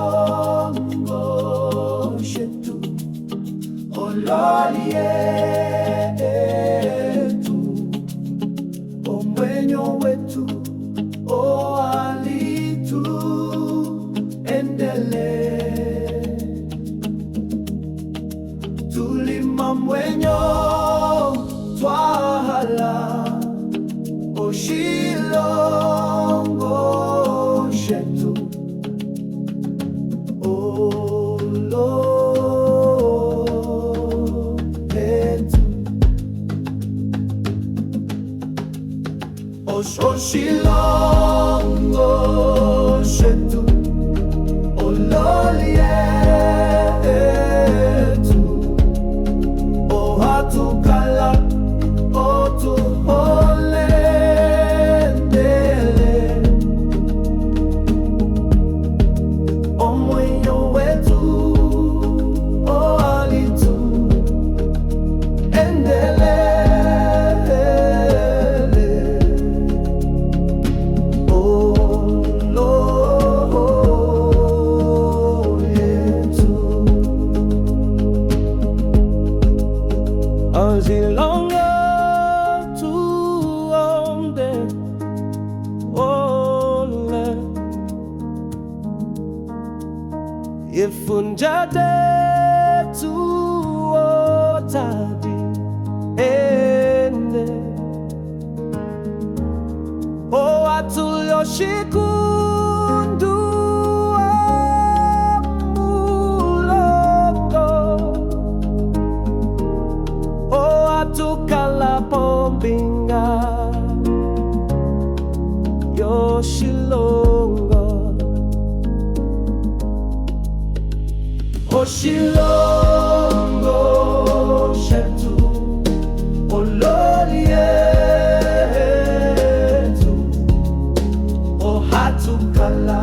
Oshilongo shetu, ololi yetu, omwenyo wetu, oalitu endele, tulima mwenyo twahala. Oshilongo shetu, Oshilongo shetu, ololi yetu, ohatukala otuholendele, omwenyo wetu oalitu endele. Azilongo tuonde ole ifunjade tuotadi ende o atuloshikundu tukala pombinga yoshilongo. Oshilongo shetu, ololi yetu, ohatukala